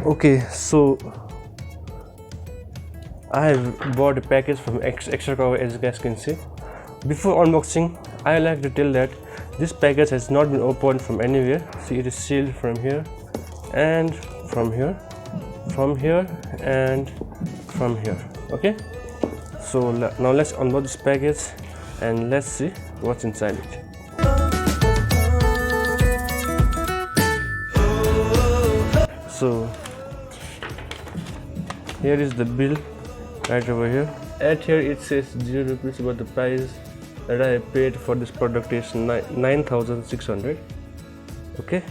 Okay, so I have bought a package from xtracover, as you guys can see. Before unboxing, I like to tell that this package has not been opened from anywhere. See, it is sealed from here and from here, and from here. Okay, so now let's unbox this package and let's see what's inside it. So here is the bill right over here. At here it says 0 rupees, but the price that I paid for this product is 9,600. Okay,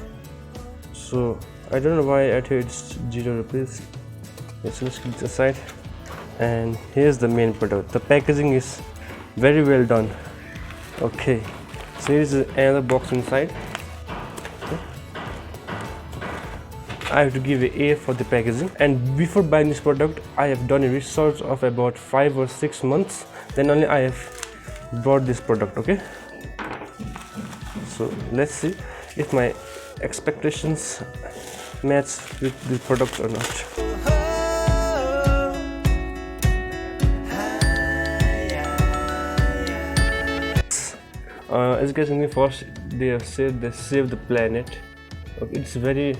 so I don't know why at here it's 0 rupees. Let's keep this aside. And here's the main product. The packaging is very well done. Okay, so here's another box inside. Okay. I have to give an A for the packaging. And before buying this product, I have done a research of about 5 or 6 months. Then only I have bought this product. Okay, so let's see if my expectations match with the product or not. As you guys can see, first they have said they save the planet. Okay, it's very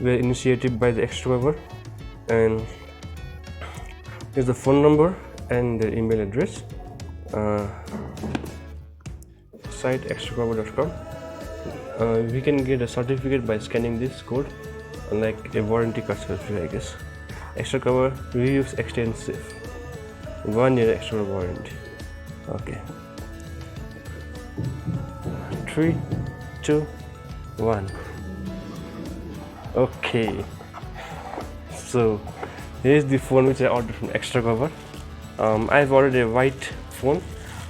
well initiative by the xtracover, and here's the phone number and the email address. Site xtracover.com. We can get a certificate by scanning this code, like a warranty card certificate, I guess. xtracover reviews extensive, 1 year extra warranty. Okay, 3, 2, 1. Okay, so here's the phone which I ordered from xtracover. I've ordered a white phone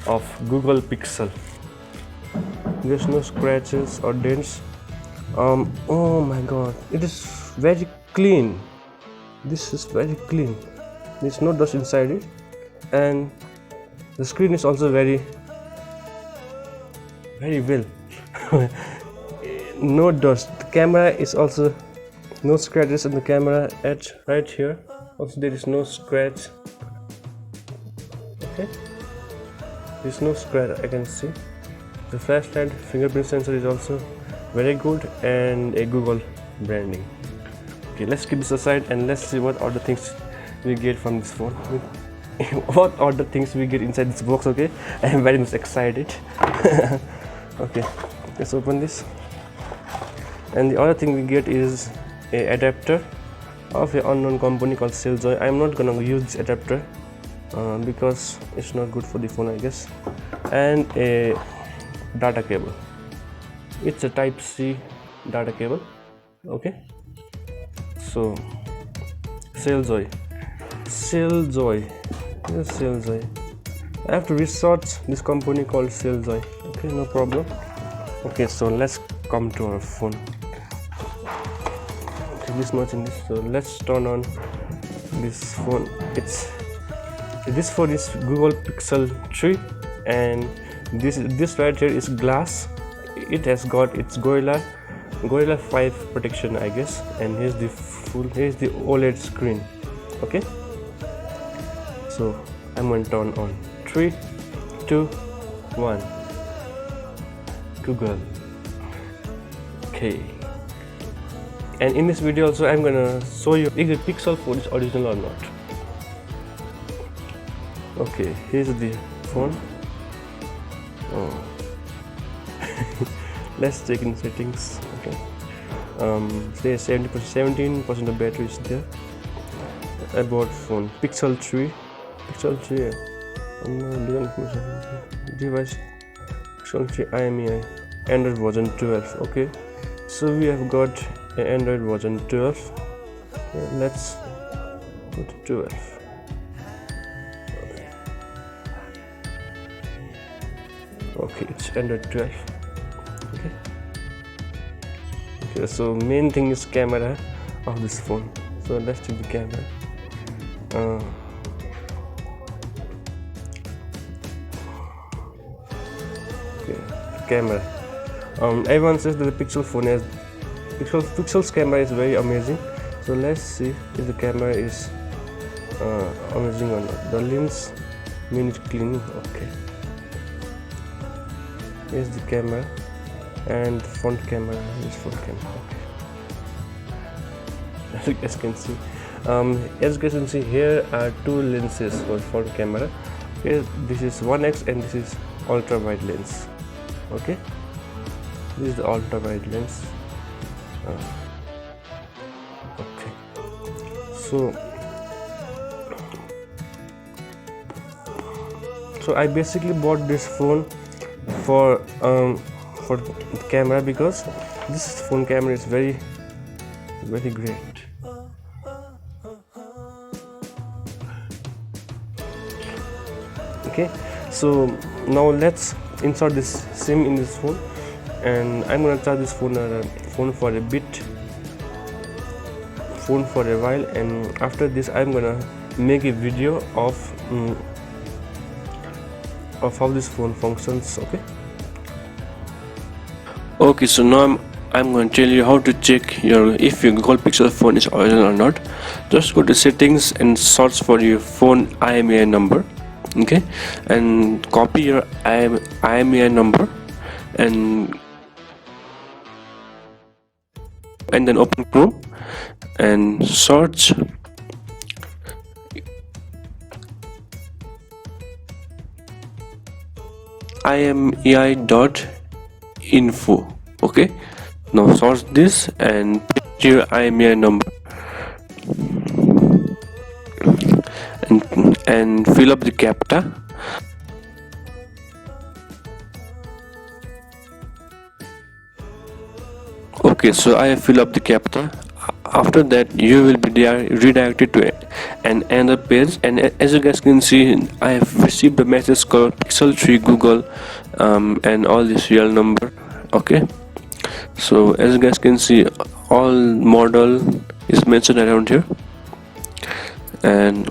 of Google Pixel. There's no scratches or dents. Oh my god, it is very clean. This is very clean. There's no dust inside it, and the screen is also very well. No dust. The camera is also no scratches in the camera at right here. Also there is no scratch. Okay, there's no scratch I can see. The flashlight fingerprint sensor is also very good, and a Google branding. Okay, let's keep this aside and let's see what other things we get from this phone. What other things we get inside this box. Okay, I am very much excited. Okay, let's open this. And the other thing we get is a adapter of an unknown company called Celljoy. I'm not gonna use this adapter because it's not good for the phone, I guess. And a data cable. It's a type C data cable. Okay, so Celljoy. Yes, Celljoy. I have to research this company called Celljoy. Okay, no problem. Okay, so let's come to our phone. Okay, this much in this. So let's turn on this phone. This phone is Google Pixel 3, and this right here is glass. It has got its Gorilla 5 protection, I guess. And here's the OLED screen. Okay, so I'm going to turn on. 3, 2, 1. Google. Okay, and in this video also I'm gonna show you if the Pixel phone is original or not. Okay, here's the phone. Oh. Let's check in settings. Okay, say 17% of battery is there. I bought phone Pixel 3. Device Pixel 3 IMEI, Android version 12. Okay, so we have got an Android version 12. Okay, let's put 12. Okay, it's Android 12. Okay, so main thing is camera of this phone. So let's check the camera. Okay, camera. Everyone says that the Pixel phone has Pixel's camera is very amazing. So let's see if the camera is amazing or not. The lens minute cleaning. Okay, here's the camera and the front camera. This front camera. Okay, as you guys can see, here are two lenses for front camera. Here, this is 1x and this is ultra wide lens. Okay, this is the ultra wide lens. Okay, so I basically bought this phone for the camera because this phone camera is very great. Okay, so now let's insert this SIM in this phone, and I'm gonna charge this phone for a while, and after this I'm gonna make a video of how this phone functions. Okay, so now I'm going to tell you how to check if your Google Pixel phone is original or not. Just go to settings and search for your phone IMEI number. Okay, and copy your IMEI number and then open Chrome and search imei.info. Okay, now search this and paste your IMEI number and fill up the captcha. Okay, so I have filled up the captcha. After that, you will be redirected to another page, and as you guys can see, I have received a message called Pixel 3 Google and all this real number. Okay, so as you guys can see, all model is mentioned around here, and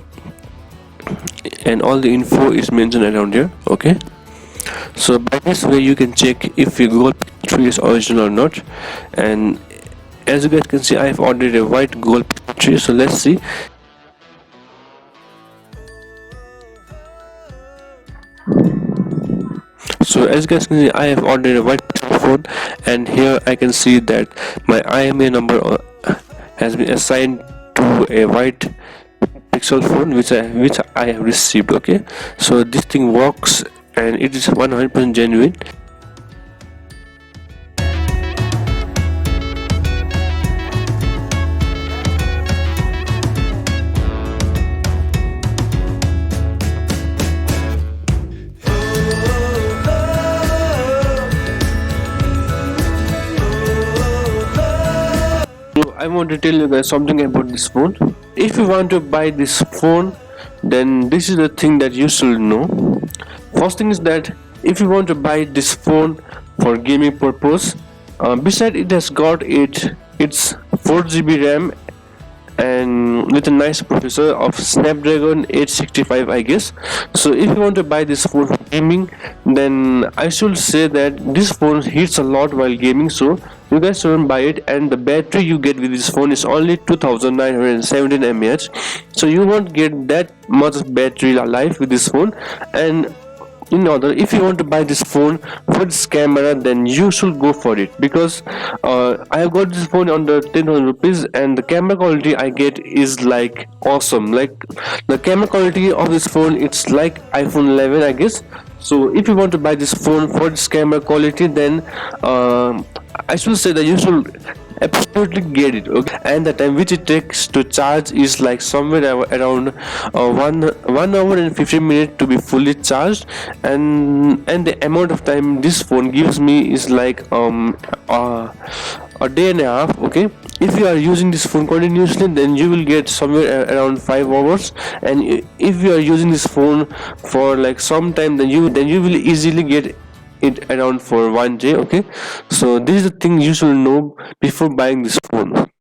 all the info is mentioned around here. Okay, so by this way you can check if your Google Pixel 3 is original or not. And as you guys can see, I have ordered a white Google Pixel 3, so let's see. So as you guys can see, I have ordered a white Pixel phone, and here I can see that my IMEI number has been assigned to a white Pixel phone which I have received. Okay, so this thing works and it is 100% genuine. I want to tell you guys something about this phone. If you want to buy this phone, then this is the thing that you should know. First thing is that if you want to buy this phone for gaming purpose, besides it has got its 4GB RAM and with a nice processor of Snapdragon 865, I guess. So if you want to buy this phone for gaming, then I should say that this phone hits a lot while gaming, so you guys shouldn't buy it. And the battery you get with this phone is only 2917 mAh, so you won't get that much battery life with this phone. And in order, if you want to buy this phone for this camera, then you should go for it, because I have got this phone under 10,000 rupees, and the camera quality I get is like awesome. Like the camera quality of this phone, it's like iPhone 11, I guess. So if you want to buy this phone for this camera quality, then I should say that you should absolutely get it. Okay, and the time which it takes to charge is like somewhere around 1 hour and 15 minutes to be fully charged, and the amount of time this phone gives me is like a day and a half. Okay, if you are using this phone continuously, then you will get somewhere around 5 hours, and if you are using this phone for like some time, then you will easily get it around for 1 day. Okay, so this is the thing you should know before buying this phone.